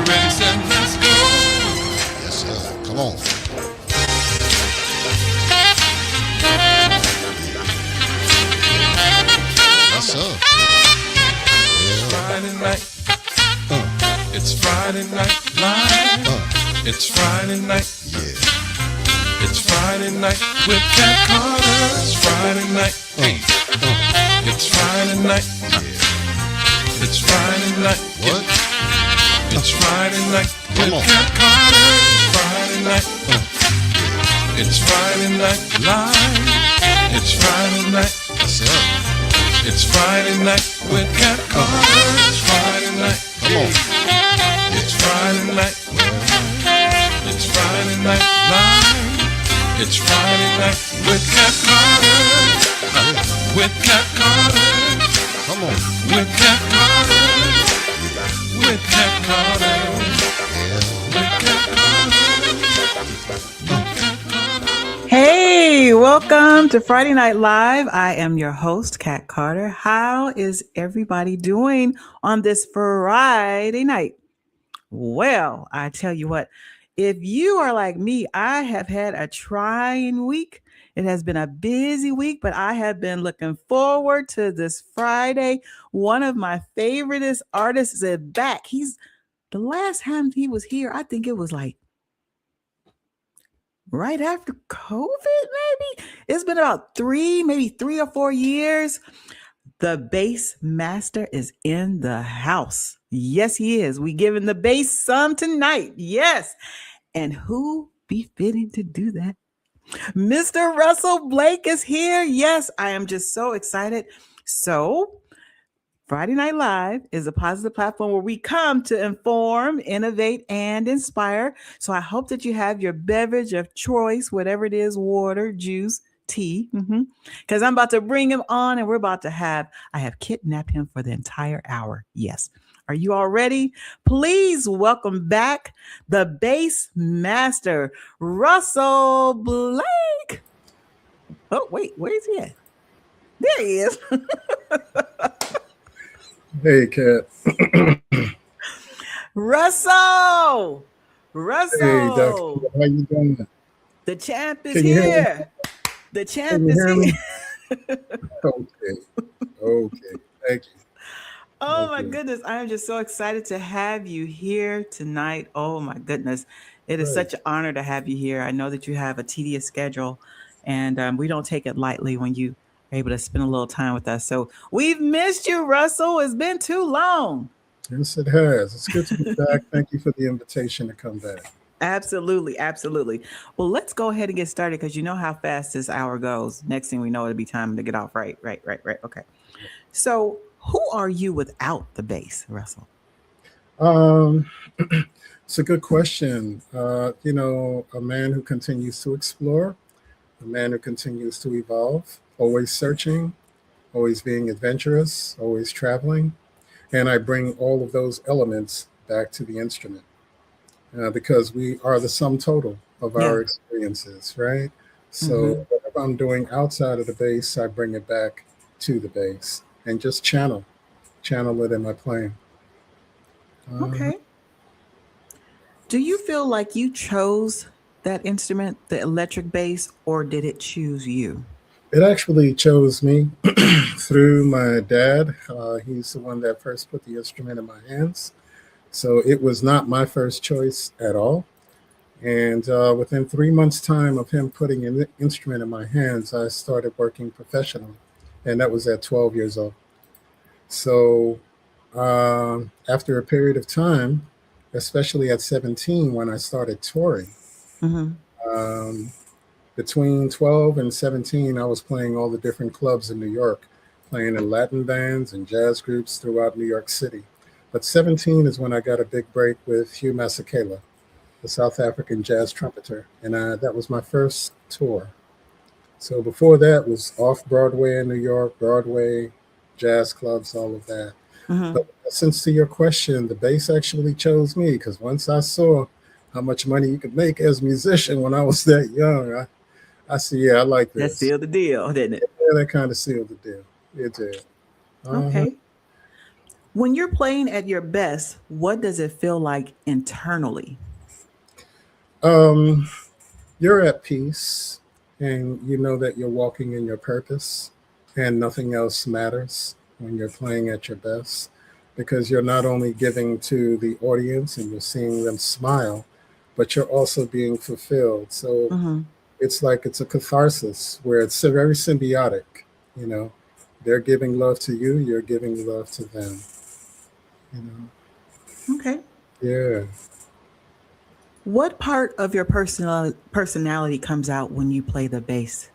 ready, set, let's go. Yes, sir. Come on. Yes, sir. Friday night. It's Friday night live. It's Friday night. Yeah. It's Friday night with Cat Carter. It's Friday night. It's Friday night. Yeah. It's Friday night. What? It's Friday night with Come on. Cat Carter. It's Friday night. It's Friday night live. It's Friday night. Yes, sir. It's Friday night with Cat Carter. It's Friday night. Come on. It's Friday night. It's Friday night live. It's Friday night with Cat Carter. With Cat Carter. Come on. With Cat Carter. With Cat Carter. With Cat Carter. Hey, welcome to Friday Night Live. I am your host, Kat Carter. How is everybody doing on this Friday night? Well, I tell you what, if you are like me, I have had a trying week. It has been a busy week, but I have been looking forward to this Friday. One of my favoriteest artists is back. The last time he was here, I think it was like right after COVID, maybe. It's been about maybe 3 or 4 years. The bass master is in the house. Yes, he is. We giving the bass some tonight. Yes. And who be fitting to do that? Mr. Russel Blake is here. Yes, I am just so excited. So, Friday Night Live is a positive platform where we come to inform, innovate, and inspire. So I hope that you have your beverage of choice, whatever it is, water, juice, tea, because I'm about to bring him on and I have kidnapped him for the entire hour. Yes. Are you all ready? Please welcome back the bass master, Russel Blake. Oh, wait, where is he at? There he is. Hey, Kat. Russell. Hey, Doc. How you doing? The champ is Can you hear me? here. The champ Can you is hear here. me? Okay. Thank you. Oh my Okay. goodness. I am just so excited to have you here tonight. Oh my goodness. It is Right. such an honor to have you here. I know that you have a tedious schedule and we don't take it lightly when you are able to spend a little time with us. So we've missed you, Russell. It's been too long. Yes, it has. It's good to be back. Thank you for the invitation to come back. Absolutely. Absolutely. Well, let's go ahead and get started because you know how fast this hour goes. Next thing we know, it'll be time to get off. Right. Okay. So who are you without the bass, Russell? Um, it's a good question. A man who continues to explore, a man who continues to evolve, always searching, always being adventurous, always traveling. And I bring all of those elements back to the instrument because we are the sum total of Yeah. our experiences, right? So whatever I'm doing outside of the bass, I bring it back to the bass and just channel it in my playing. Uh, Okay. Do you feel like you chose that instrument, the electric bass, or did it choose you? it actually chose me through my dad. He's the one that first put the instrument in my hands. So it was not my first choice at all. And within 3 months' time of him putting an instrument in my hands, I started working professionally. And that was at 12 years old. So after a period of time, especially at 17 when I started touring, Mm-hmm. um, between 12 and 17, I was playing all the different clubs in New York, playing in Latin bands and jazz groups throughout New York City. But 17 is when I got a big break with Hugh Masekela, the South African jazz trumpeter. And that was my first tour. So before that was off Broadway in New York, Broadway, jazz clubs, all of that. Mm-hmm. But since to your question, the bass actually chose me because once I saw how much money you could make as a musician when I was that young, I said, yeah, I like That this. sealed the deal, didn't it? Yeah, that kind of sealed the deal. It did. Uh-huh. Okay. When you're playing at your best, what does it feel like internally? Um, you're at peace, and you know that you're walking in your purpose, and nothing else matters when you're playing at your best, because you're not only giving to the audience and you're seeing them smile, but you're also being fulfilled. So Mm-hmm. it's like it's a catharsis where it's very symbiotic. You know, they're giving love to you, you're giving love to them. You know, Okay. yeah. What part of your personality comes out when you play the bass?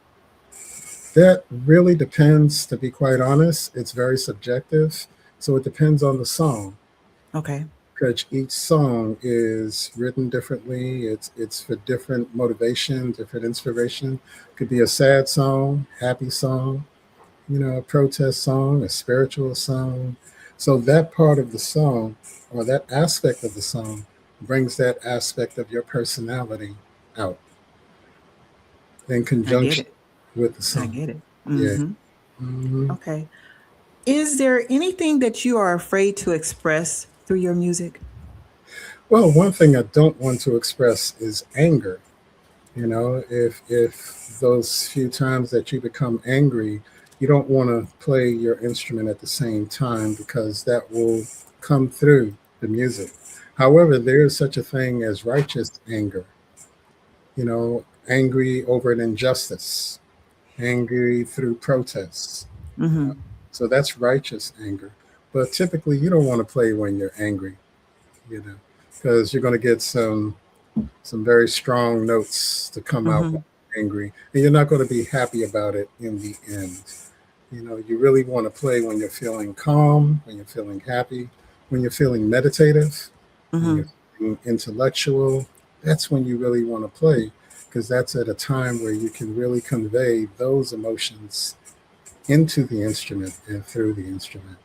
That really depends, to be quite honest. It's very subjective. So it depends on the song. Okay. Because each song is written differently. It's for different motivation, different inspiration. Could be a sad song, happy song, a protest song, a spiritual song. So that part of the song or that aspect of the song brings that aspect of your personality out in I get conjunction it. with the I song. get it. Yeah. Mm-hmm. Mhm. Okay. Is there anything that you are afraid to express through your music? Well, one thing I don't want to express is anger. If those few times that you become angry, you don't want to play your instrument at the same time because that will come through the music. However, there is such a thing as righteous anger, angry over an injustice, angry through protests. You know? Mm-hmm. So that's righteous anger. But typically, you don't want to play when you're angry, you know, because you're going to get some very strong notes to come out Mm-hmm. when you're angry, and you're not going to be happy about it in the end. You really want to play when you're feeling calm, when you're feeling happy, when you're feeling meditative, when you're Mm-hmm. feeling intellectual. That's when you really want to play because that's at a time where you can really convey those emotions into the instrument and through the instrument.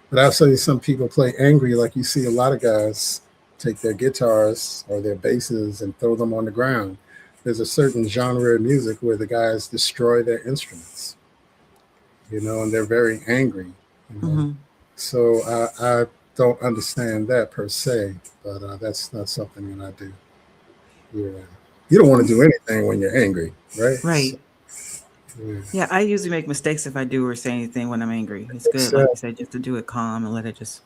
But I'll say some people play angry, like you see a lot of guys take their guitars or their basses and throw them on the ground. There's a certain genre of music where the guys destroy their instruments, and they're very angry, you know. Mm-hmm. So I don't understand that per se, but that's not something that I do. Yeah. You don't want to do anything when you're angry, right? So, Right. yeah. Yeah, I usually make mistakes if I do or say anything when I'm angry. It's good, like you Exactly. said, just to do it calm and let it just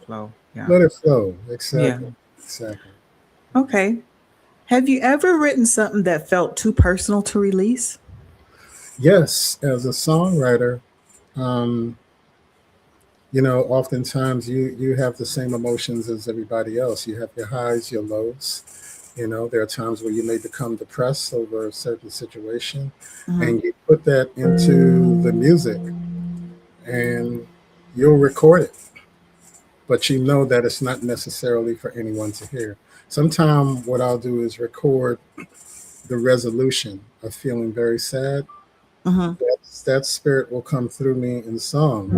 flow. Yeah. Let it flow. Yeah. Exactly. Exactly. Okay. Have you ever written something that felt too personal to release? Yes, as a songwriter, um, oftentimes you have the same emotions as everybody else. You have your highs, your lows. There are times where you may become depressed over a certain situation, Mm-hmm. and you put that into the music, and you'll record it, but you know that it's not necessarily for anyone to hear. Sometimes what I'll do is record the resolution of feeling very sad. Mm-hmm. That spirit will come through me in song.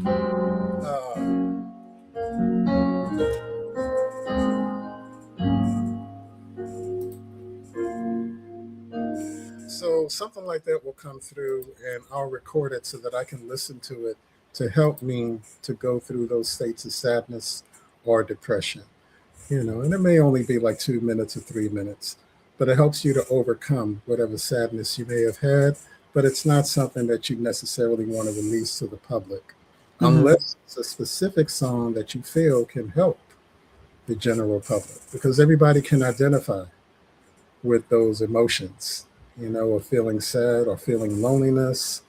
Uh, So something like that will come through, and I'll record it so that I can listen to it to help me to go through those states of sadness or depression. And it may only be like 2 minutes or 3 minutes, but it helps you to overcome whatever sadness you may have had. But it's not something that you necessarily want to release to the public Mm-hmm. unless it's a specific song that you feel can help the general public because everybody can identify with those emotions, of feeling sad or feeling loneliness,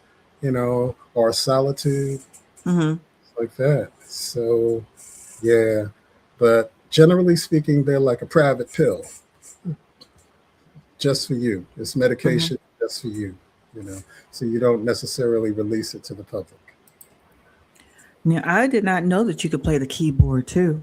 or solitude, Mm-hmm. like that. So, yeah. But generally speaking, they're like a private pill just for you. It's Mm-hmm. medication just for you, you know, so you don't necessarily release it to the public. Now, I did not know that you could play the keyboard too.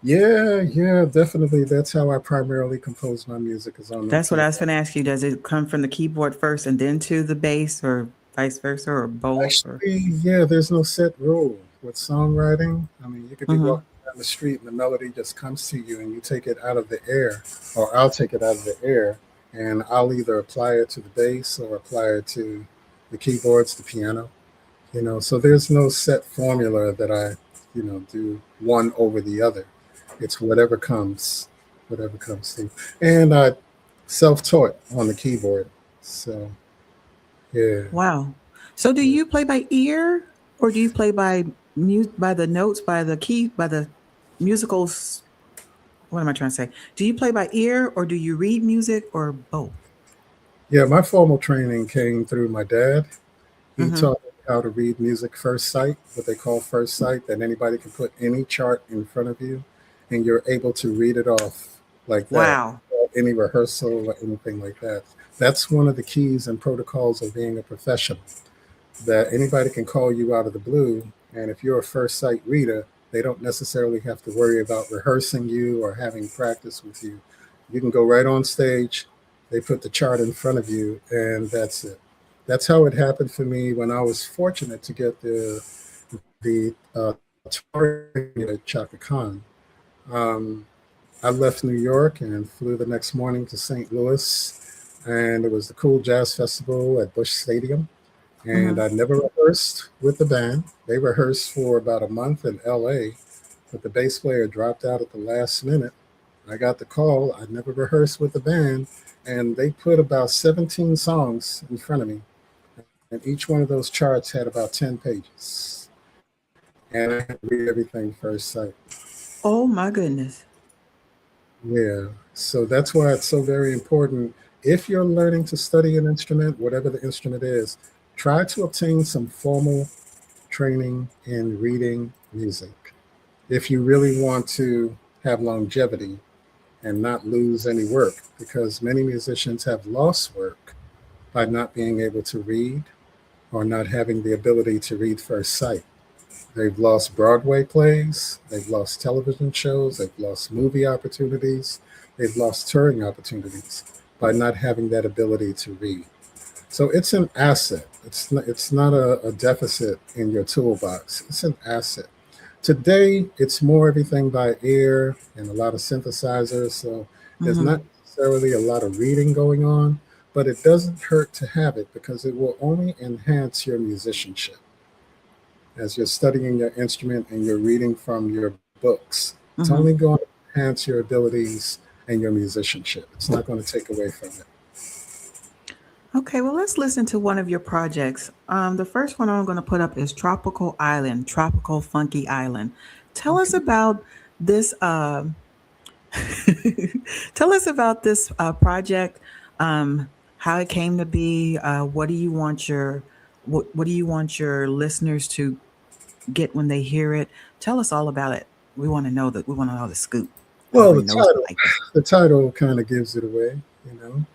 Yeah, yeah, definitely. That's how I primarily compose my music is on the That's what keyboard. I was going to ask you. Does it come from the keyboard first and then to the bass, or vice versa, or both? Or Actually, yeah, there's no set rule with songwriting. I mean, you could be mm-hmm. walking down the street and the melody just comes to you and you take it out of the air, or I'll take it out of the air and I'll either apply it to the bass or apply it to the keyboards, the piano. So there's no set formula that I do one over the other. It's whatever comes through. And I self-taught on the keyboard. So yeah. Wow. So do Yeah. you play by ear or do you play by by the notes, by the key, by the musicals? What am I trying to say? Do you play by ear or do you read music or both? Yeah, my formal training came through my dad. He Mm-hmm. taught me how to read music first sight, what they call first sight, that anybody can put any chart in front of you and you're able to read it off like that, Wow. without any rehearsal or anything like that. That's one of the keys and protocols of being a professional, that anybody can call you out of the blue. And if you're a first sight reader, they don't necessarily have to worry about rehearsing you or having practice with you. You can go right on stage, they put the chart in front of you, and that's it. That's how it happened for me when I was fortunate to get the touring at Chaka Khan. Um, I left New York and flew the next morning to St. Louis, and it was the Cool Jazz Festival at Busch Stadium, and Mm-hmm. I never rehearsed with the band. They rehearsed for about a month in LA, but the bass player dropped out at the last minute. I got the call. I never rehearsed with the band, and they put about 17 songs in front of me, and each one of those charts had about 10 pages, and I had to read everything first sight. Oh my goodness. Yeah, so that's why it's so very important. If you're learning to study an instrument, whatever the instrument is, try to obtain some formal training in reading music. If you really want to have longevity and not lose any work, because many musicians have lost work by not being able to read or not having the ability to read first sight. They've lost Broadway plays, they've lost television shows, they've lost movie opportunities, they've lost touring opportunities by not having that ability to read. So it's an asset. It's not a deficit in your toolbox. It's an asset. Today, it's more everything by ear and a lot of synthesizers. So there's Mm-hmm. not necessarily a lot of reading going on, but it doesn't hurt to have it because it will only enhance your musicianship as you're studying your instrument and you're reading from your books. It's Mm-hmm. only going to enhance your abilities and your musicianship. It's not going to take away from it. Okay, well, let's listen to one of your projects. The first one I'm going to put up is Tropical Island, Tropical Funky Island. Tell us Okay. about this. Tell us about this project. How it came to be. What do you want your what do you want your listeners to get when they hear it? Tell us all about it. We want to know that. We want to know the scoop. Well, Everybody the knows we title, like that. the title kind of gives it away. You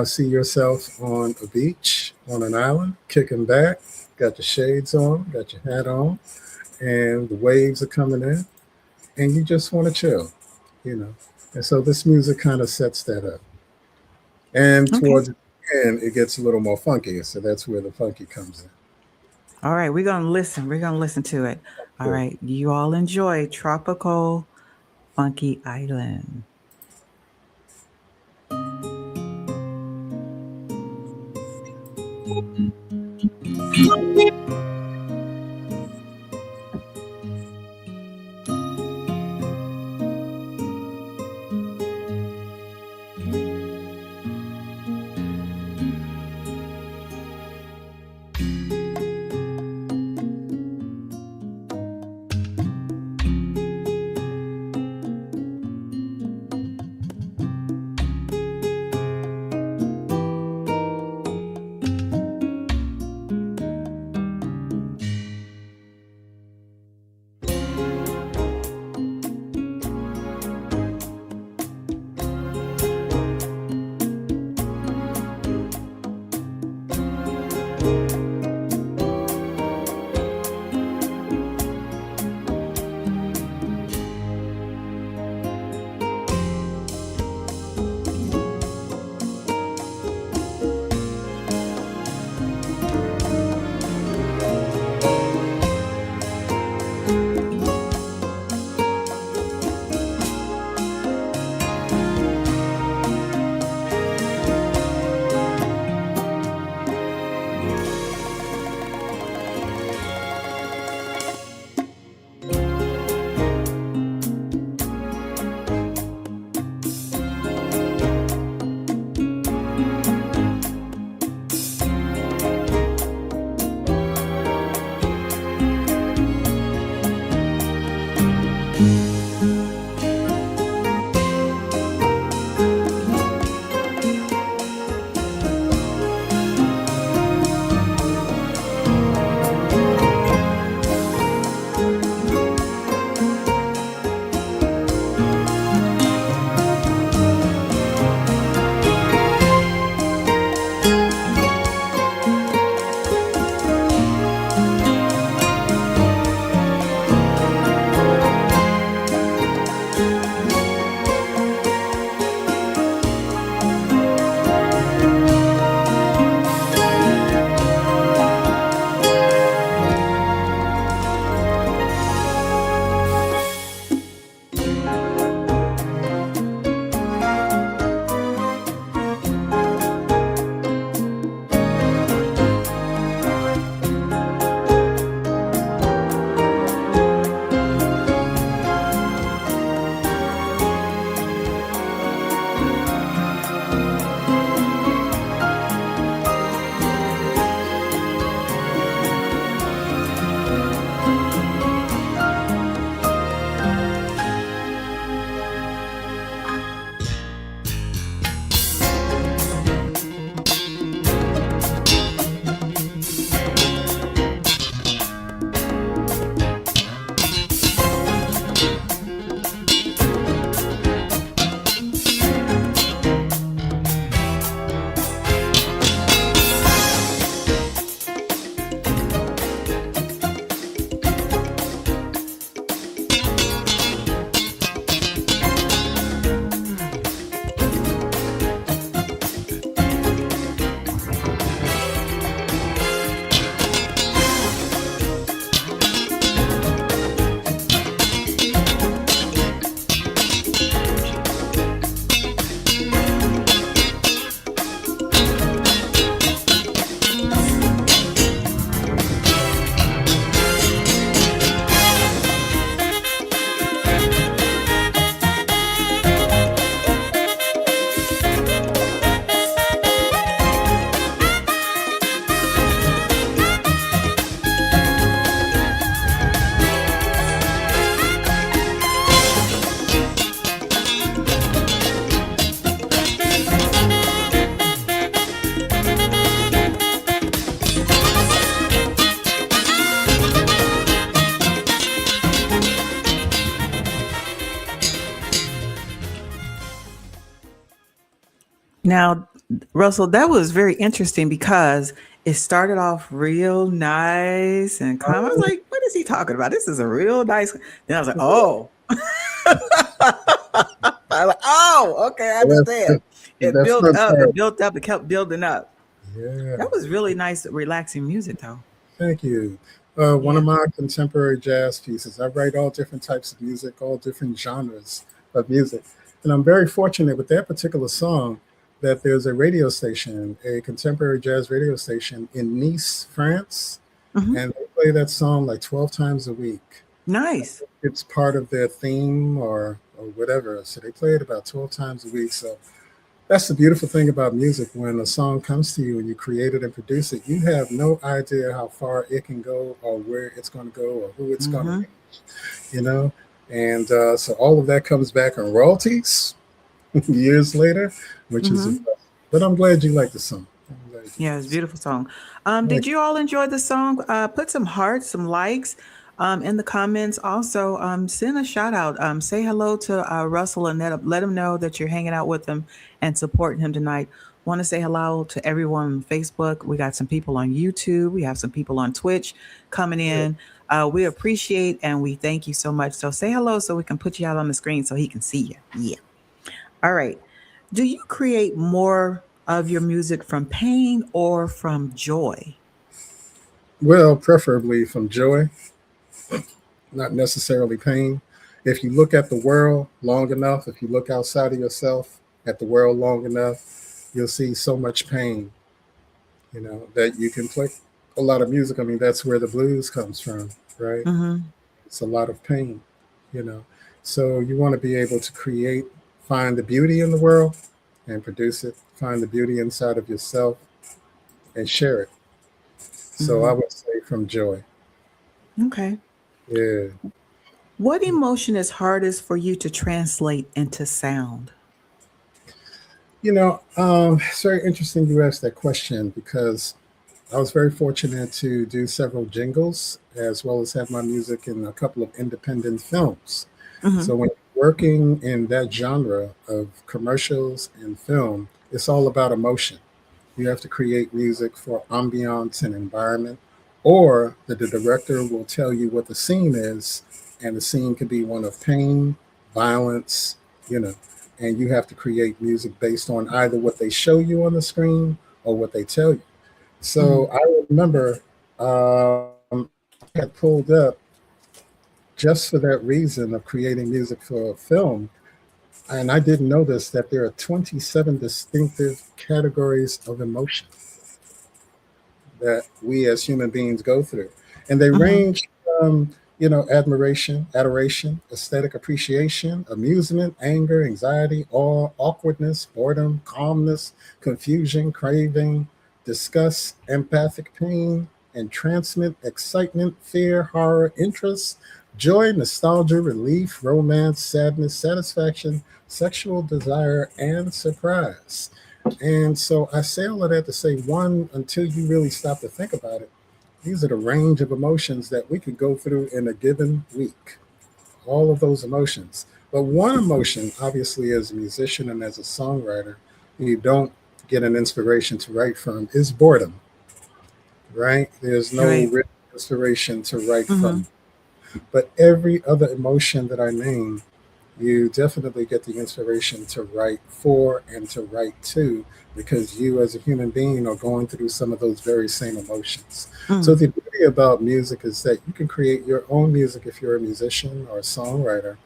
see yourself on a beach, on an island, kicking back, got your shades on, got your hat on, and the waves are coming in, and you just want to chill, you know. And so this music kind of sets that up. And Okay. towards the end, it gets a little more funky. So that's where the funky comes in. All right, we're gonna listen. We're gonna listen to it. All Good. right, you all enjoy Tropical Funky Island. Now, Russell, that was very interesting because it started off real nice and calm. I was like, what is he talking about? This is a real nice. Then I was like, oh. I was like, oh, okay, I understand. It That's built not up, bad. it built up, it kept building up. Yeah. That was really nice, relaxing music, though. Thank you. One of Yeah. my contemporary jazz pieces. I write all different types of music, all different genres of music. And I'm very fortunate with that particular song that there's a radio station, a contemporary jazz radio station in Nice, France, Hmm. and they play that song like 12 times a week. Nice. It's part of their theme or whatever. So they play it about 12 times a week. So that's the beautiful thing about music. When a song comes to you and you create it and produce it, you have no idea how far it can go or where it's going to go or who it's going to Hmm. reach, you know? And so all of that comes back in royalties years later, which is Hmm. impressive. But I'm glad you like the song. I'm glad you Yeah, like it's the a song. beautiful song. Did Thank you all enjoy the song? Put some hearts, some likes in the comments. Also, send a shout out. Say hello to Russell and let him know that you're hanging out with him and supporting him tonight. Want to say hello to everyone on Facebook. We got some people on YouTube. We have some people on Twitch coming you. in. We appreciate and we thank you so much. So say hello so we can put you out on the screen so he can see you. Yeah. All right. Do you create more of your music from pain or from joy? Well, preferably from joy, not necessarily pain. If you look at the world long enough, if you look outside of yourself at the world long enough, you'll see so much pain, that you can play a lot of music. I mean, that's where the blues comes from, right? Hmm. It's a lot of pain, you know. So you want to be able to create, find the beauty in the world and produce it, find the beauty inside of yourself and share it. So I Hmm. would say from joy. Okay. Yeah. What emotion is hardest for you to translate into sound? It's very interesting you asked that question because I was very fortunate to do several jingles as well as have my music in a couple of independent films. So Hmm. when you're working in that genre of commercials and film, it's all about emotion. You have to create music for ambiance and environment, or the director will tell you what the scene is, and the scene could be one of pain, violence, you know, and you have to create music based on either what they show you on the screen or what they tell you. Hmm. So I remember I had pulled up just for that reason of creating music for a film. And I didn't know this that there are 27 distinctive categories of emotion that we as human beings go through. And they Hmm. range from, admiration, adoration, aesthetic appreciation, amusement, anger, anxiety, awe, awkwardness, boredom, calmness, confusion, craving, disgust, empathic pain, entrancement, excitement, fear, horror, interest, joy, nostalgia, relief, romance, sadness, satisfaction, sexual desire, and surprise. And so I say all of that to say one, until you really stop to think about it, these are the range of emotions that we could go through in a given week. All of those emotions. But one emotion, obviously, as a musician and as a songwriter, you don't get an inspiration to write from is boredom, right? There's no Right. real inspiration to write Hmm. from. But every other emotion that I name, you definitely get the inspiration to write for and to write to because you as a human being are going through some of those very same emotions. So Mm. the beauty about music is that you can create your own music if you're a musician or a songwriter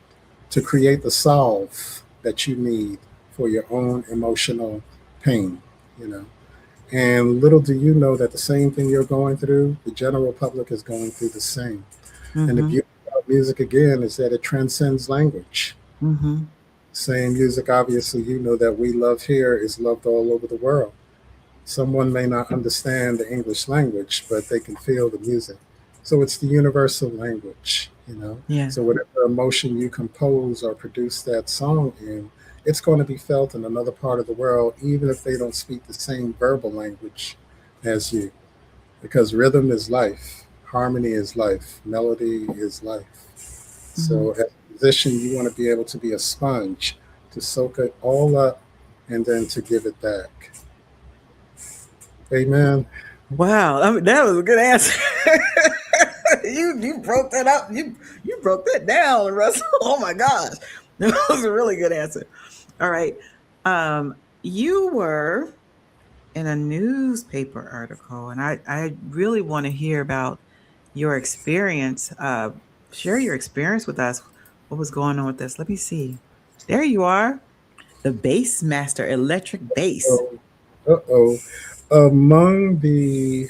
to create the solve that you need for your own emotional pain, you know. And little do you know that the same thing you're going through, the general public is going through the same. And the Hmm. beauty about music again is that it transcends language. Hmm. Same music, obviously, that we love here is loved all over the world. Someone may not understand the English language, but they can feel the music. So it's the universal language. Yeah. So whatever emotion you compose or produce that song in, it's going to be felt in another part of the world, even if they don't speak the same verbal language as you. Because rhythm is life, harmony is life, melody is life. Hmm. So, as a musician, you want to be able to be a sponge to soak it all up and then to give it back. Amen. Wow, I mean, that was a good answer. You broke that up. You broke that down, Russell. Oh my gosh, that was a really good answer. All right, you were in a newspaper article, and I really want to hear about your experience. Share your experience with us. What was going on with this? Let me see. There you are, the bass master, electric bass. So, uh-oh. Among the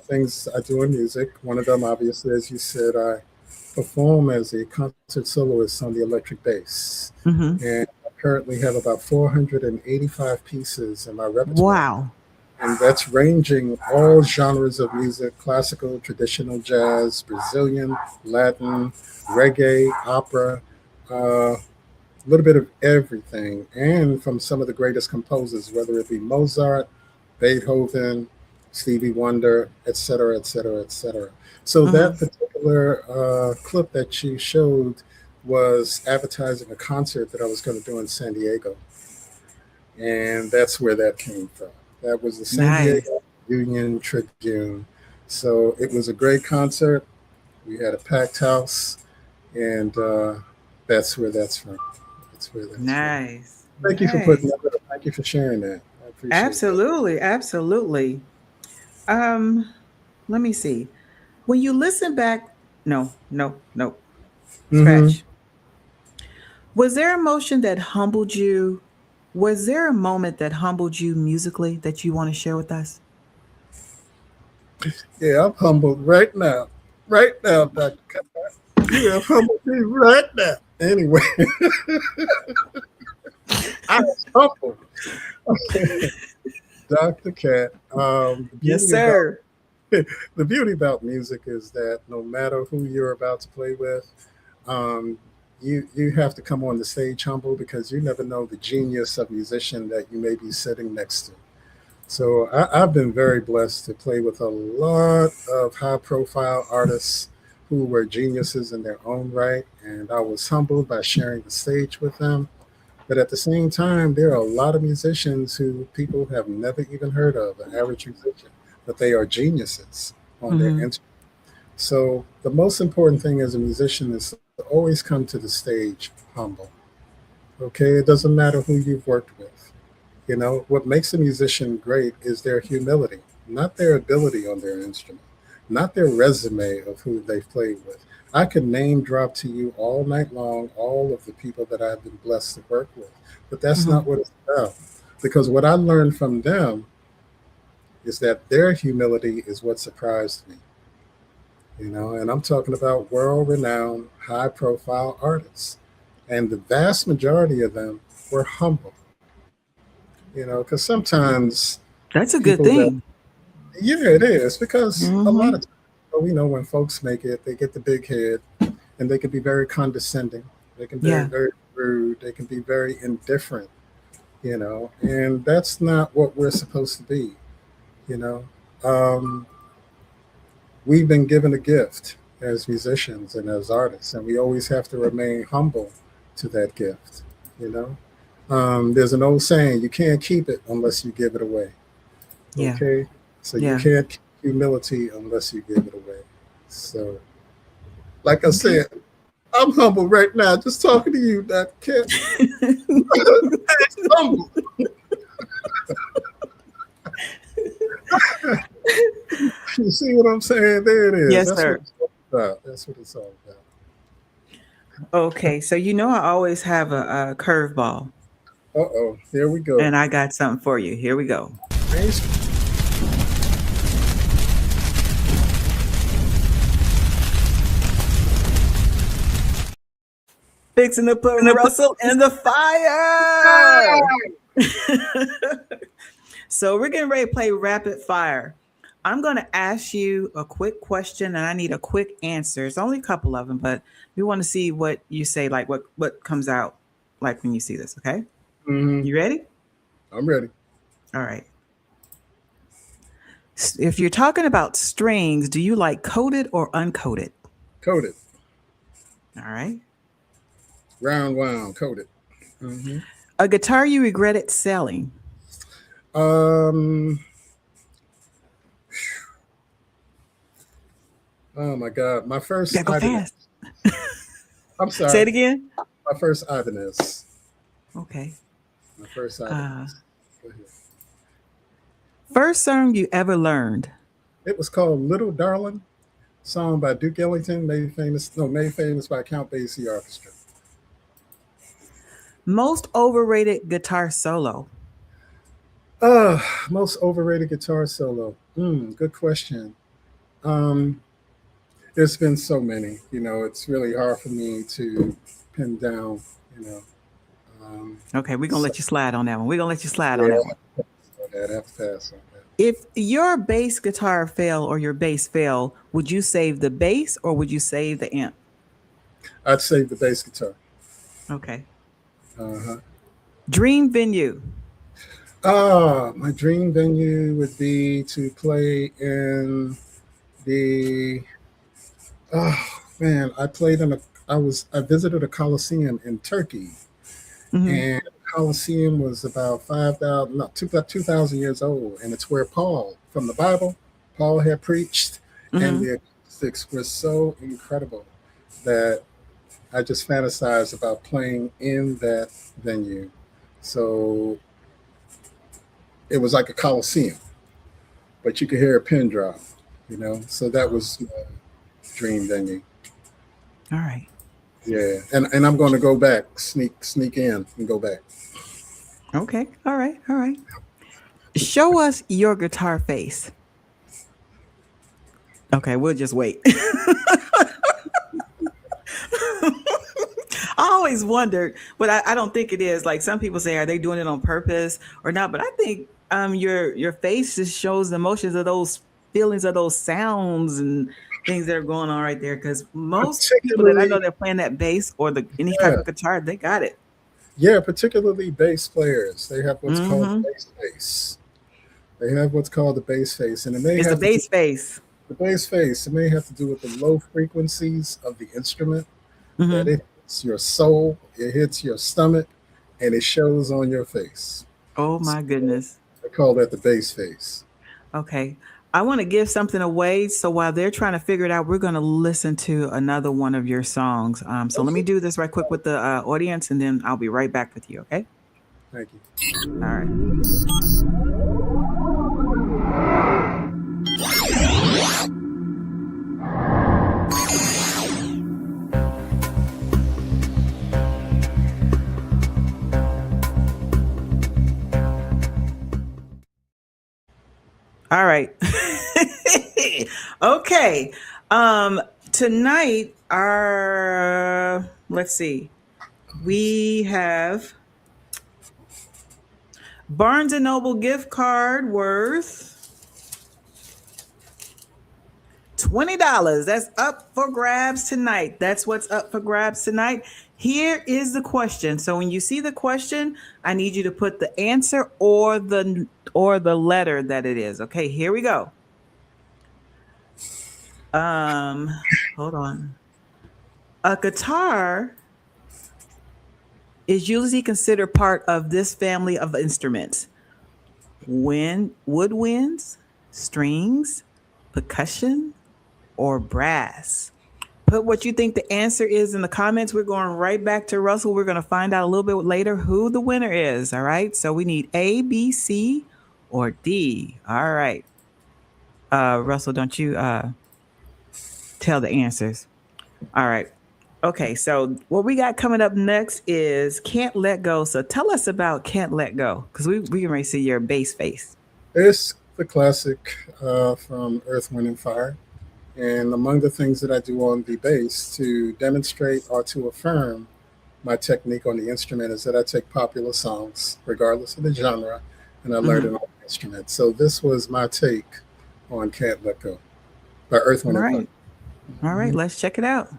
things I do in music, one of them, obviously, as you said, I perform as a concert soloist on the electric bass. Hmm. And I currently have about 485 pieces in my repertoire. Wow. And that's ranging all genres of music: classical, traditional jazz, Brazilian, Latin, reggae, opera, a little bit of everything, and from some of the greatest composers, whether it be Mozart, Beethoven, Stevie Wonder, etc., etc., etc. So Hmm. that particular clip that you showed was advertising a concert that I was going to do in San Diego, and that's where that came from. That was the San Nice. Diego Union Tribune. So it was a great concert. We had a packed house, and that's where that's from. That's where that's from. Nice. Thank you for putting Nice. that up. Thank you for sharing that. I appreciate that. Absolutely. Absolutely. Um, Let me see. When you listen back, no, no, no. Hmm. Scratch. Was there emotion that humbled you? Was there a moment that humbled you musically that you want to share with us? Yeah, I'm humbled right now. Right now, Dr. Kat. You have humbled me right now. Anyway, I was humbled. Dr. Cat. The Yes, beauty about sir. the beauty about music is that no matter who you're about to play with, Um, you have to come on the stage humble because you never know the genius of musician that you may be sitting next to. So I've been very blessed to play with a lot of high profile artists who were geniuses in their own right, and I was humbled by sharing the stage with them. But at the same time, there are a lot of musicians who people have never even heard of, an average musician, but they are geniuses on their Mm-hmm. instrument. So the most important thing as a musician is to always come to the stage humble. Okay, it doesn't matter who you've worked with. You know, what makes a musician great is their humility, not their ability on their instrument, not their resume of who they've played with. I could name drop to you all night long all of the people that I've been blessed to work with, but that's Mm-hmm. not what it's about. Because what I learned from them is that their humility is what surprised me. You know, and I'm talking about world renowned, high profile artists. And the vast majority of them were humble, you know, because sometimes That's a good people that, thing. yeah, it is, because a lot Mm-hmm. of times, we know when folks make it, they get the big head and they can be very condescending. They can be very, Yeah. very rude. They can be very indifferent, you know, and that's not what we're supposed to be, you know. Um, we've been given a gift as musicians and as artists, and we always have to remain humble to that gift. You know, there's an old saying: you can't keep it unless you give it away. Yeah. Okay, so you Yeah. can't keep humility unless you give it away. So, like I Okay. said, I'm humble right now, just talking to you. That kid, humble. You see what I'm saying? There it is. Yes, That's what sir. it's all about. That's what it's all about. Okay. So I always have a curveball, Uh-oh, here we go. and I got something for you. Here we go. Thanks. Fixing to put Russell in the fire. So we're getting ready to play rapid fire. I'm going to ask you a quick question, and I need a quick answer. It's only a couple of them, but we want to see what you say, like what comes out, like when you see this. Okay, Hmm. you ready? I'm ready. All right. If you're talking about strings, do you like coated or uncoated? Coded. All right. Round wound. Coded. Hmm. A guitar you regretted selling. Um. Oh my God. My first Yeah, go Ibanez. fast. I'm Say sorry. it again. My first Ibanez. Okay. My first Uh, Ibanez. Go ahead. First song you ever learned. It was called Little Darling, song by Duke Ellington, made famous. No, made famous by Count Basie Orchestra. Most overrated guitar solo. Uh, most overrated guitar solo. Good question. Um, there's been so many. You know, it's really hard for me to pin down. You know, um, Okay, we're gonna so, let you slide on that one. We're gonna let you slide on yeah, that one. I'd have to pass on that. If your bass guitar fail or your bass fail, would you save the bass or would you save the amp? I'd save the bass guitar. Okay. Uh-huh. Dream venue. My dream venue would be to play in the. Oh man, I played in a. I visited a coliseum in Turkey, Hmm. and the coliseum was about 5,000, no, 2,000 years old, and it's where Paul from the Bible, Paul had preached, and Hmm. the acoustics were so incredible that I just fantasized about playing in that venue. So it was like a coliseum, but you could hear a pin drop, you know. So that was my dream venue. All right. Yeah, and I'm going to go back, sneak in, and go back. Okay. All right. All right. Show us your guitar face. Okay, we'll just wait. I always wondered, but I don't think it is. Like some people say, are they doing it on purpose or not? But I think your face just shows the emotions of those feelings of those sounds and things that are going on right there. Because most people that I know Particularly, that playing that bass or any type yeah, of guitar, they got it. yeah, particularly bass players. They have what's called Mm-hmm. bass face. They have what's called the bass face, and it may It's the have to do bass face. the bass face. It may have to do with the low frequencies of the instrument that Mm-hmm. it hits your soul, it hits your stomach, and it shows on your face. Oh So my goodness. I call that the bass face. Okay. I want to give something away. So while they're trying to figure it out, we're going to listen to another one of your songs. So let me Okay, do this right quick with the audience, and then I'll be right back with you. Okay. thank you. All right. All right. Okay. Tonight, our, let's see, we have Barnes and Noble gift card worth $20. That's up for grabs tonight. That's what's up for grabs tonight. Here is the question. So when you see the question, I need you to put the answer or the letter that it is. Okay, here we go. Um, Hold on. A guitar is usually considered part of this family of instruments: woodwinds, strings, percussion, or brass. Put what you think the answer is in the comments. We're going right back to Russell. We're going to find out a little bit later who the winner is. All right. So we need A, B, C, or D. All right. Russell, don't you tell the answers. All right. Okay. So what we got coming up next is Can't Let Go. So tell us about Can't Let Go, because we can already see your bass face. It's the classic from Earth, Wind, and Fire. And among the things that I do on the bass to demonstrate or to affirm my technique on the instrument is that I take popular songs, regardless of the genre, and I learn it Mhm. on the instrument. So this was my take on Can't Let Go by Earth, All Wind, and Fire. right. All right. Let's check it out.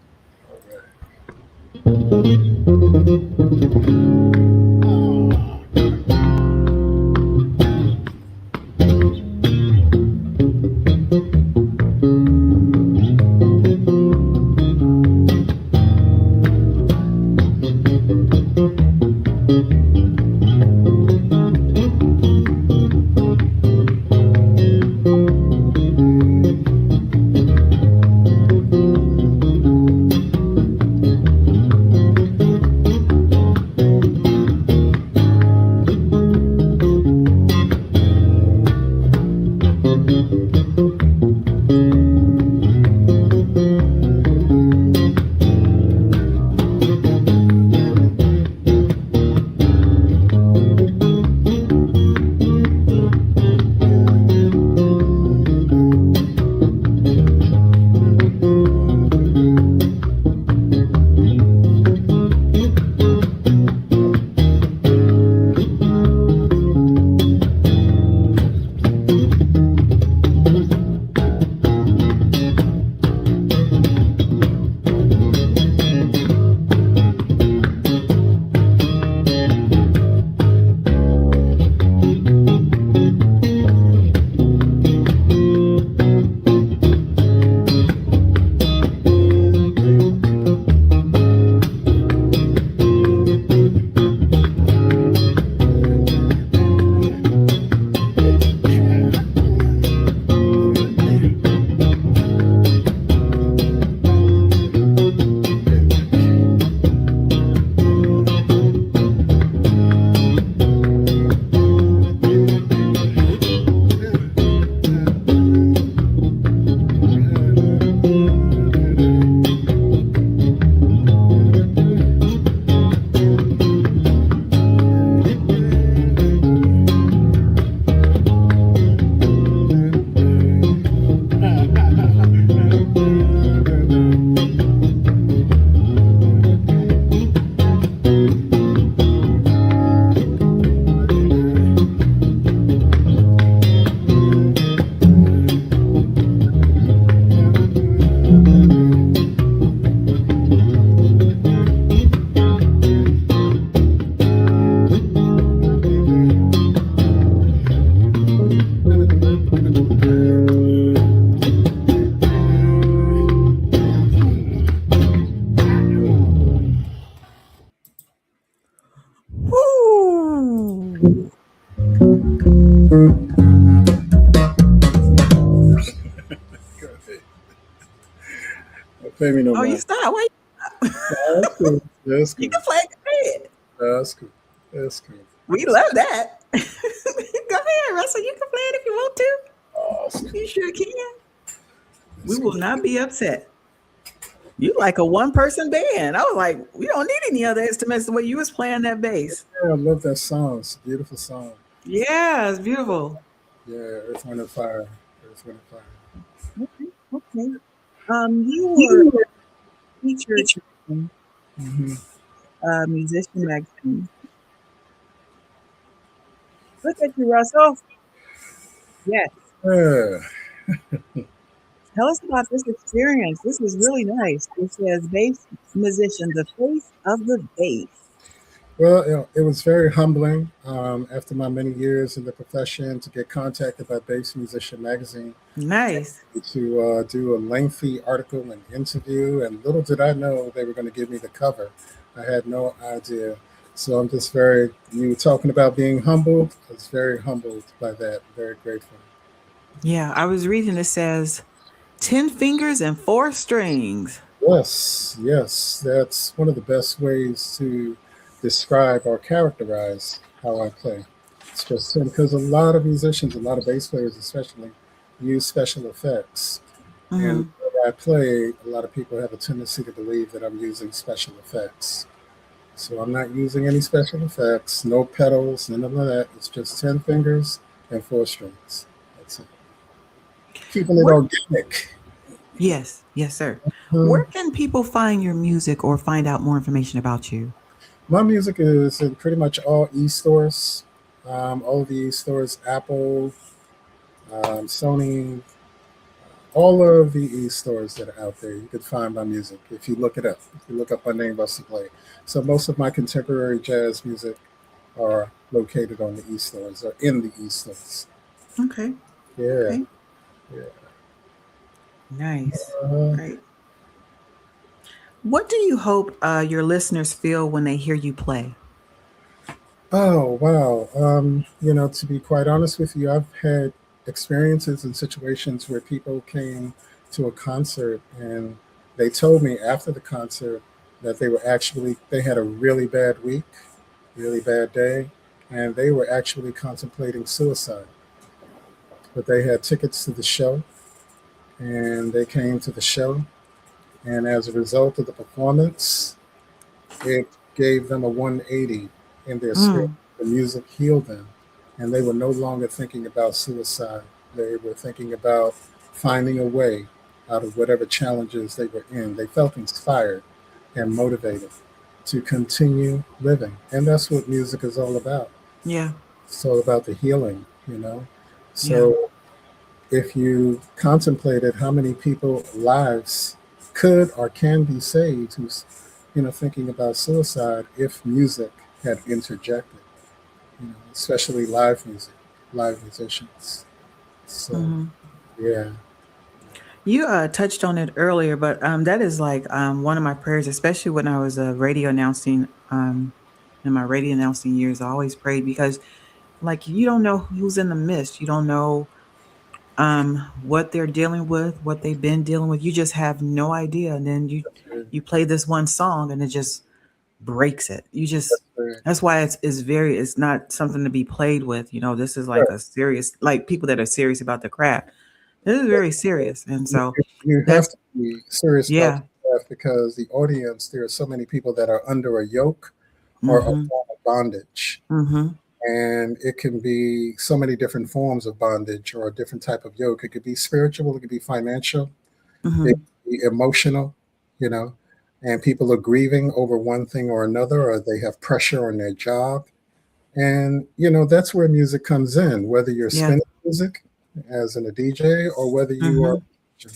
Pay me no Oh, you mind. stop. Why? That's cool. That's You cool. can play. Go ahead. That's cool. That's cool. We love that. Go ahead, Russell. You can play it if you want to. Awesome. You sure can. We That's will cool. not be upset. You like a one-person band. I was like, we don't need any other instruments the way you was playing that bass. Yeah, I love that song. It's a beautiful song. Yeah, it's beautiful. Yeah, Earth, Wind, and Fire. Earth, Wind, and Fire. Okay, okay. You were featured in Mm-hmm. Musician Magazine. Look at you, Russell. Yes. Yeah. Tell us about this experience. This is really nice. It says bass musician, the face of the bass. Well, it was very humbling after my many years in the profession to get contacted by Bass Musician Magazine Nice. to do a lengthy article and interview. And little did I know they were going to give me the cover. I had no idea. So I'm just you were talking about being humbled. I was very humbled by that, very grateful. Yeah, I was reading it says 10 fingers and four strings. Yes, yes, that's one of the best ways to describe or characterize how I play. It's just because a lot of musicians, a lot of bass players especially, use special effects. And Hmm. when I play, a lot of people have a tendency to believe that I'm using special effects. So I'm not using any special effects, no pedals, none of that. It's just 10 fingers and four strings. That's it. Keeping it Where, organic. yes, yes, sir. Hmm. Where can people find your music or find out more information about you? My music is in pretty much all e-stores. All of the e-stores, Apple, Sony, all of the e-stores that are out there. You can find my music if you look it up. If you look up my name, Russel Blake. So most of my contemporary jazz music are located on the e-stores or in the e-stores. Okay, Yeah, okay, yeah. nice. Uh, Great. What do you hope your listeners feel when they hear you play? oh wow. To be quite honest with you, I've had experiences and situations where people came to a concert and they told me after the concert that they had a really bad week, really bad day, and they were actually contemplating suicide. But they had tickets to the show and they came to the show, and as a result of the performance, it gave them a 180 in their spirit. Mm, The music healed them, and they were no longer thinking about suicide. They were thinking about finding a way out of whatever challenges they were in. They felt inspired and motivated to continue living. And that's what music is all about. yeah, It's all about the healing. yeah, So if you contemplated how many people lives could or can be saved who's thinking about suicide if music had interjected, especially live music, live musicians. So hmm. yeah. You touched on it earlier, but that is like one of my prayers, especially when I was radio announcing. In my radio announcing years, I always prayed because, like, you don't know who's in the midst. You don't know what they're dealing with, what they've been dealing with. You just have no idea, and then you That's right. you play this one song, and it just breaks it. You just That's right. That's why it's not something to be played with. This is like Right. a serious, like people that are serious about the craft. This is very serious, and You, so you have that's to be serious about yeah. the craft because the audience, there are so many people that are under a yoke or a Mm-hmm. form of bondage. Mm-hmm. And it can be so many different forms of bondage or a different type of yoke. It could be spiritual, it could be financial, it Mm-hmm. could be emotional, you know, and people are grieving over one thing or another, or they have pressure on their job. And, that's where music comes in, whether you're Yeah. spinning music as in a DJ or whether you are, Mm-hmm.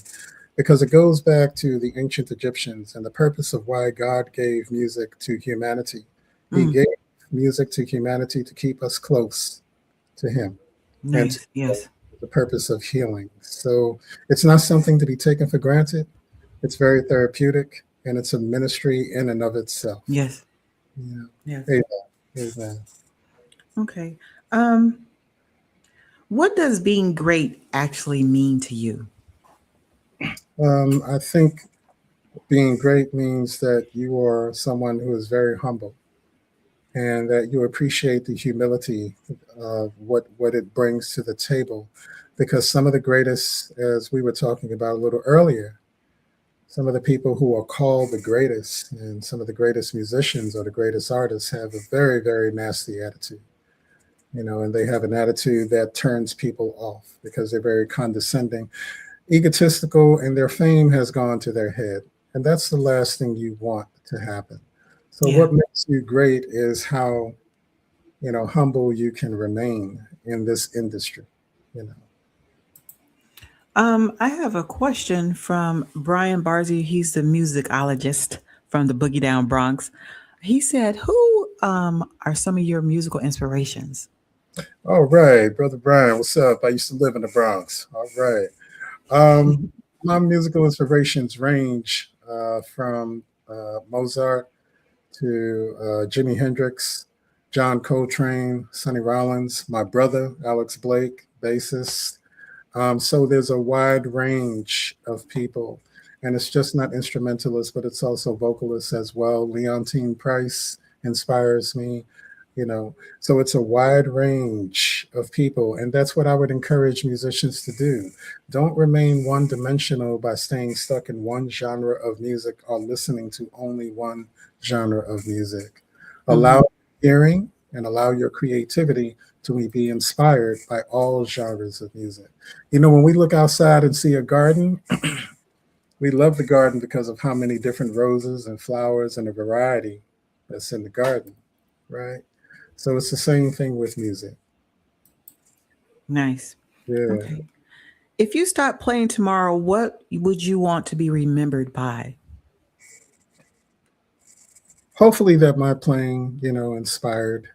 because it goes back to the ancient Egyptians and the purpose of why God gave music to humanity. He Mm. gave music to humanity to keep us close to Him and to Nice. Yes. the purpose of healing. So it's not something to be taken for granted. It's very therapeutic and it's a ministry in and of itself. Yes. Yeah. Yes. Amen. Amen. Okay. What does being great actually mean to you? I think Being great means that you are someone who is very humble and that you appreciate the humility of what it brings to the table. Because some of the greatest, as we were talking about a little earlier, some of the people who are called the greatest and some of the greatest musicians or the greatest artists have a very, very nasty attitude, and they have an attitude that turns people off because they're very condescending, egotistical, and their fame has gone to their head. And that's the last thing you want to happen. So, Yeah. what makes you great is how, humble you can remain in this industry, you know. I have a question from Brian Barzy. He's the musicologist from the Boogie Down Bronx. He said, "Who are some of your musical inspirations?" All right, Brother Brian, what's up? I used to live in the Bronx. All right. Um, my musical inspirations range from Mozart to Jimi Hendrix, John Coltrane, Sonny Rollins, my brother, Alex Blake, bassist. So there's a wide range of people, and it's just not instrumentalists, but it's also vocalists as well. Leontine Price inspires me, you know. So it's a wide range of people, and that's what I would encourage musicians to do. Don't remain one dimensional by staying stuck in one genre of music or listening to only one genre of music. Hmm. Allow hearing and allow your creativity to be inspired by all genres of music. When we look outside and see a garden, we love the garden because of how many different roses and flowers and the variety that's in the garden, right? So it's the same thing with music. Nice. Yeah. Okay. If you stop playing tomorrow, what would you want to be remembered by? Hopefully that my playing, inspired,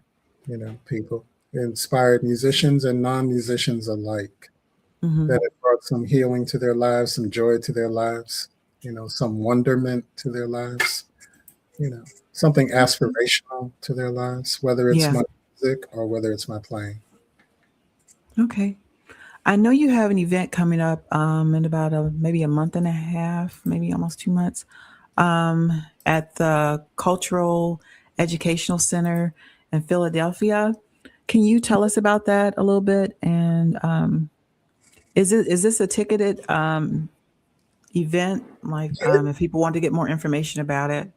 people, inspired musicians and non-musicians alike, Hmm. that it brought some healing to their lives, some joy to their lives, some wonderment to their lives, you know, something Okay. aspirational to their lives, whether it's Yeah. my music or whether it's my playing. Okay. I know you have an event coming up in about maybe a month and a half, maybe almost 2 months, at the Cultural Educational Center in Philadelphia. Can you tell us about that a little bit? And is this a ticketed event? Like, if people want to get more information about it.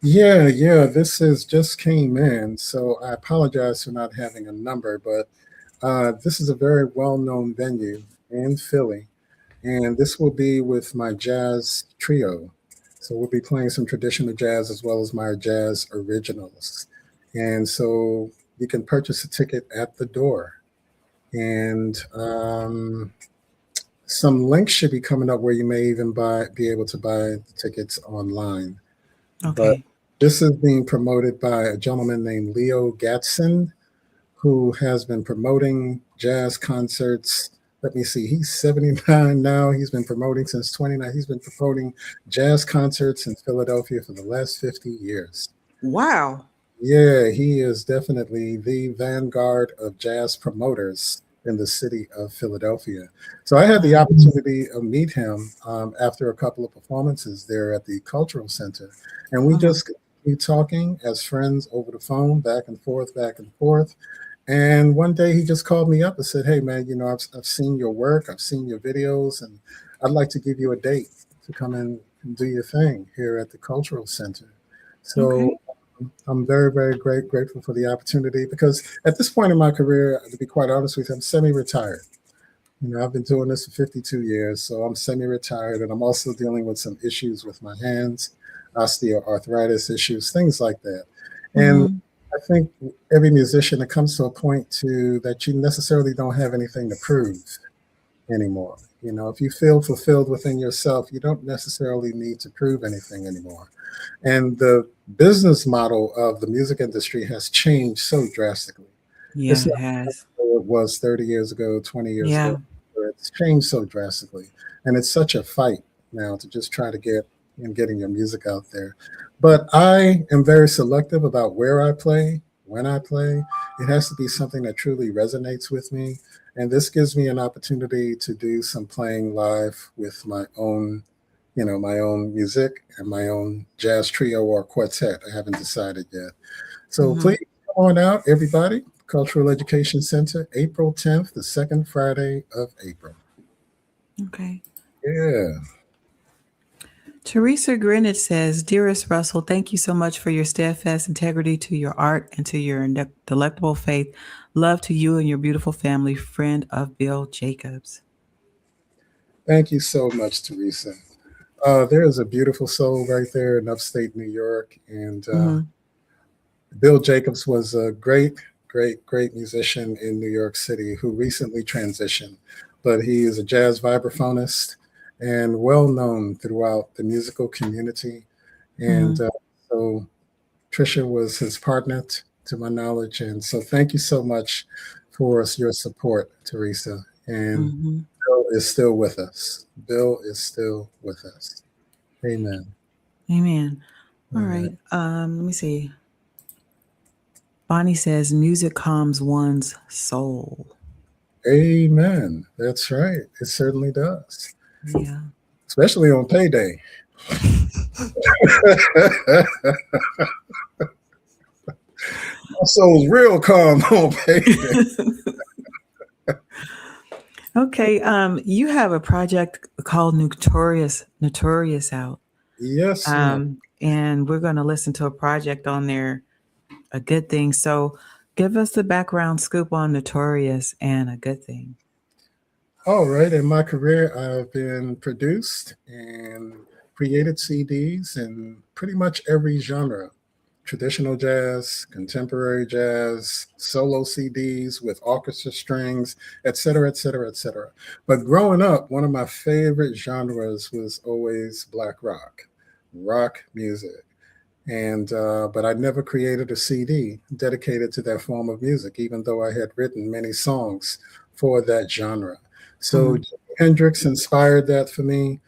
Yeah, yeah, this is just came in, so I apologize for not having a number, but this is a very well-known venue in Philly, and this will be with my jazz trio. So we'll be playing some traditional jazz as well as my jazz originals. And so you can purchase a ticket at the door. And some links should be coming up where you may even be able to buy the tickets online. But Okay. this is being promoted by a gentleman named Leo Gatson, who has been promoting jazz concerts. Let me see, he's 79 now. He's been promoting since 29. He's been promoting jazz concerts in Philadelphia for the last 50 years. Wow. Yeah, he is definitely the vanguard of jazz promoters in the city of Philadelphia. So I had the Wow. opportunity to meet him after a couple of performances there at the Cultural Center. And we Uh-huh. just continued talking as friends over the phone, back and forth, back and forth. And one day he just called me up and said, "Hey, man, I've seen your work, I've seen your videos, and I'd like to give you a date to come in and do your thing here at the Cultural Center." So Okay. I'm very, very grateful for the opportunity because at this point in my career, to be quite honest with you, I'm semi-retired. I've been doing this for 52 years, so I'm semi-retired, and I'm also dealing with some issues with my hands, osteoarthritis issues, things like that. And Mm-hmm. I think every musician, it comes to a point to that you necessarily don't have anything to prove anymore. If you feel fulfilled within yourself, you don't necessarily need to prove anything anymore. And the business model of the music industry has changed so drastically. Yeah, It's it not has. what it was 30 years ago, 20 years Yeah. ago. It's changed so drastically. And it's such a fight now to just try to getting your music out there. But I am very selective about where I play, when I play. It has to be something that truly resonates with me. And this gives me an opportunity to do some playing live with my own my own music and my own jazz trio or quartet. I haven't decided yet. So Hmm. please come on out, everybody. Cultural Education Center, April 10th, the second Friday of April. Okay. Yeah. Teresa Greenwich says, Dearest Russell, thank you so much for your steadfast integrity to your art and to your delectable faith. Love to you and your beautiful family, friend of Bill Jacobs. Thank you so much, Teresa. There is a beautiful soul right there in upstate New York. And Hmm. Bill Jacobs was a great, great, great musician in New York City who recently transitioned. But he is a jazz vibraphonist and well known throughout the musical community. And Hmm. so Trisha was his partner, to my knowledge. And so thank you so much for your support, Teresa. And Hmm. Bill is still with us. Bill is still with us. Amen. Amen. All All right. right. Let me see. Bonnie says, music calms one's soul. Amen. That's right. It certainly does, Yeah. especially on payday. My soul's real calm on payday. Okay. You have a project called Notorious out. Yes, ma'am. And we're going to listen to a project on there, A Good Thing. So give us the background scoop on Notorious and A Good Thing. All right. In my career, I've been produced and created CDs in pretty much every genre: traditional jazz, contemporary jazz, solo CDs with orchestra strings, et cetera, et cetera, et cetera. But growing up, one of my favorite genres was always black rock music. And but I never created a CD dedicated to that form of music, even though I had written many songs for that genre. So Hmm. Jimi Hendrix inspired that for me.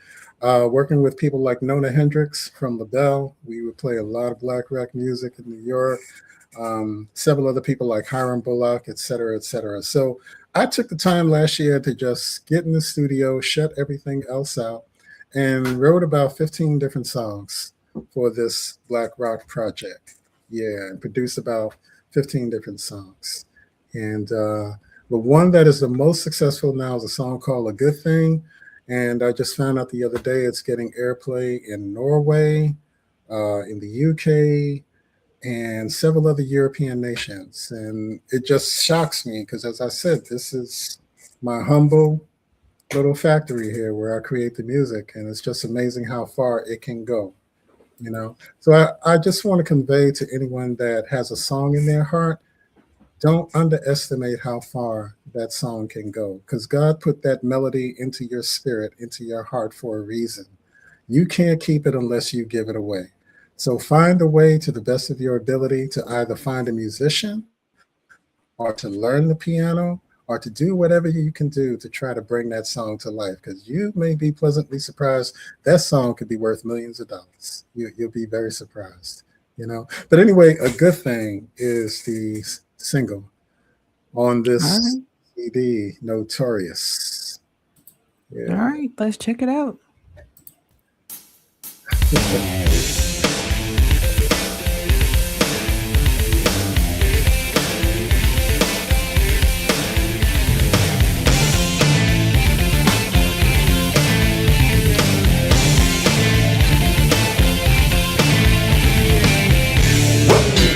Working with people like Nona Hendrix from LaBelle, we would play a lot of black rock music in New York. Several other people like Hiram Bullock, et cetera, et cetera. So I took the time last year to just get in the studio, shut everything else out, and wrote about 15 different songs for this black rock project. Yeah, and produced about 15 different songs. And the one that is the most successful now is a song called A Good Thing. And I just found out the other day it's getting airplay in Norway, in the UK, and several other European nations. And it just shocks me because, as I said, this is my humble little factory here where I create the music. And it's just amazing how far it can go. So I just want to convey to anyone that has a song in their heart, don't underestimate how far that song can go because God put that melody into your spirit, into your heart for a reason. You can't keep it unless you give it away. So find a way to the best of your ability to either find a musician or to learn the piano or to do whatever you can do to try to bring that song to life because you may be pleasantly surprised that song could be worth millions of dollars. You'll be very surprised. But anyway, A Good Thing is the single on All this right. CD, Notorious. All Yeah. right. Let's check it out.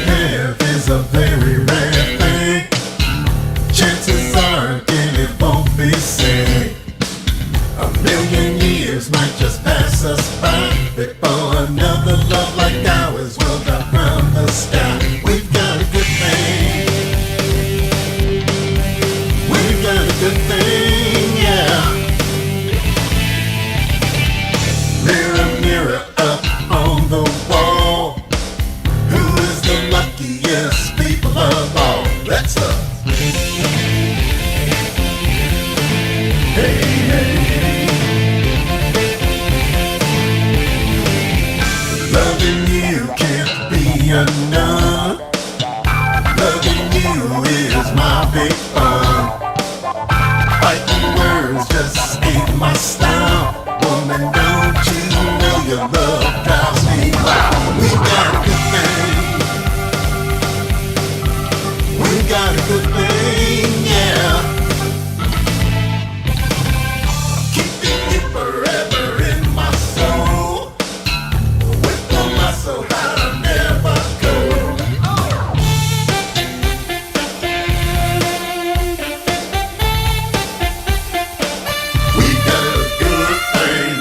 Have is a very rare thing. Chances are again it won't be said. A million years might just pass us by before another love like ours will drop from the sky. We've got a good thing. We've got a good thing, yeah. Mirror, mirror up on the wall. Who is the luckiest people of all? That's us. Hey, hey. Loving you can't be enough. Loving you is my big fun. Fighting words just ain't my style. Woman, don't you so high I never go. We got a good thing.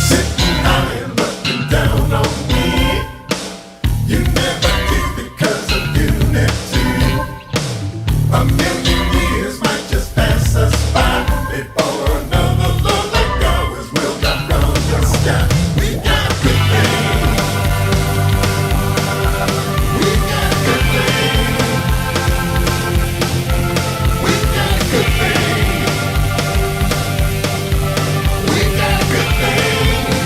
Sitting high and looking down on me. You never did because of unity. A million years might just pass us by before another love like ours will drop from the sky. We got a good thing. We got a good thing. We got a good thing. We got a good thing. We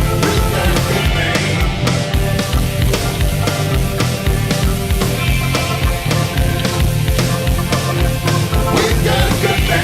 got a good thing. We got a good thing.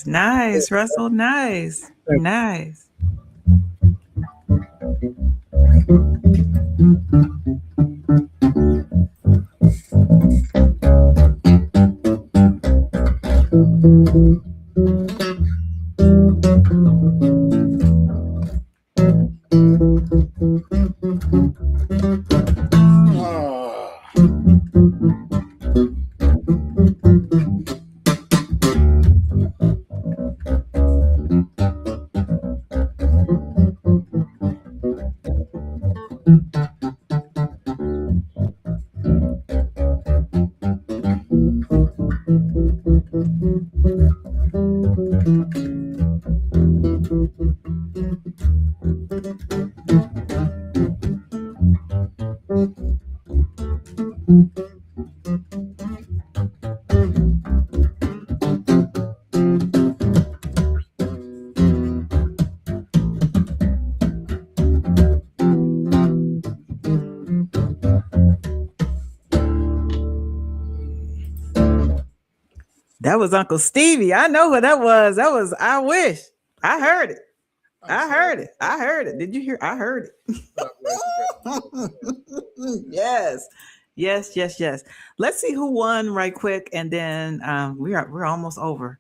Nice, Russell. Nice. Ah, That was Uncle Stevie. I know what that was. That was I Wish. I heard it. I heard it. I heard it. Did you hear? I heard it. Yes. Let's see who won right quick, and then we're almost over.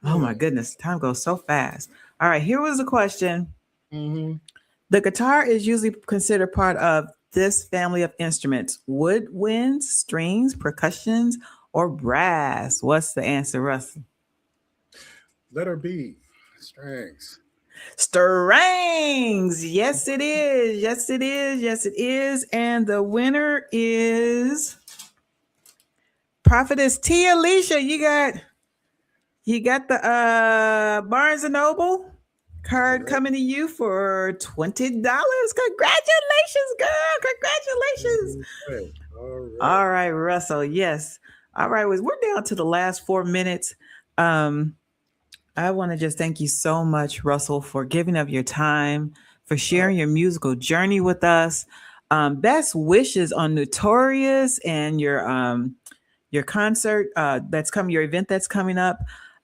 Oh my goodness, time goes so fast. All right, here was the question. mhm. The guitar is usually considered part of this family of instruments: woodwinds, strings, percussions, or brass. What's the answer, Russell? Letter B, strings. Strings. Yes, it is. And the winner is Prophetess T. Alicia. You got the Barnes and Noble card coming to you for $20. Congratulations, girl. Congratulations. All right, Russell. Yes. All right, we're down to the last 4 minutes. I want to just thank you so much, Russell, for giving up your time, for sharing your musical journey with us. Best wishes on Notorious and your concert your event that's coming up.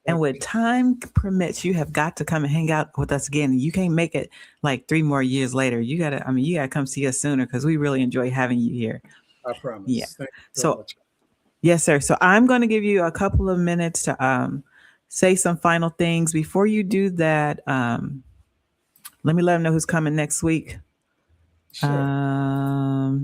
And with time permits, you have got to come and hang out with us again. You can't make it like 3 more years later. You gotta come see us sooner because we really enjoy having you here. I promise. Yeah. Thank you So much. yes, sir. So I'm going to give you a couple of minutes to say some final things. Before you do that, let me let them know who's coming next week. Sure.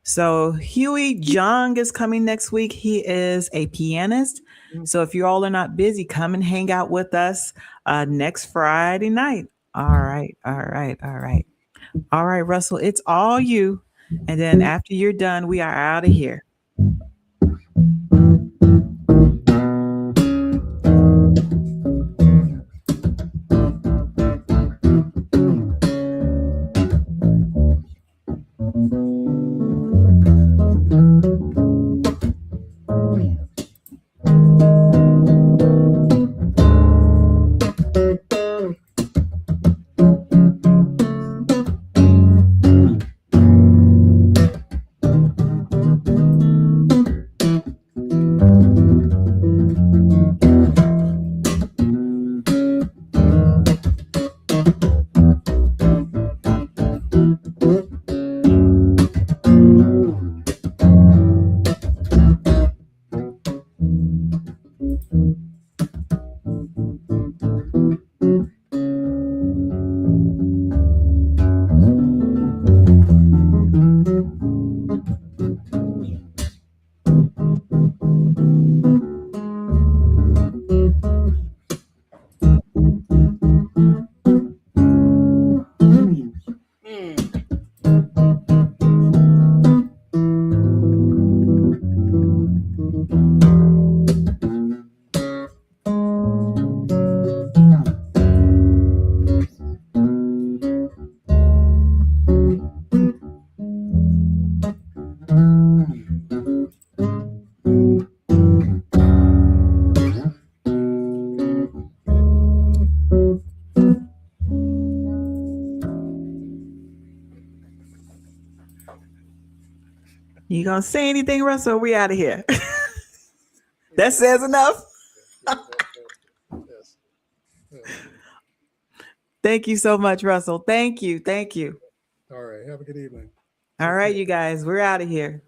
So Huey Jung is coming next week. He is a pianist. So if you all are not busy, come and hang out with us next Friday night. All right, Russell, it's all you. And then after you're done, we are out of here. You gonna say anything, Russell? We out of here. That says enough. Yes. Yes. Thank you so much, Russell. Thank you. Thank you. All right. Have a good evening. All Take right, care. you guys, we're out of here.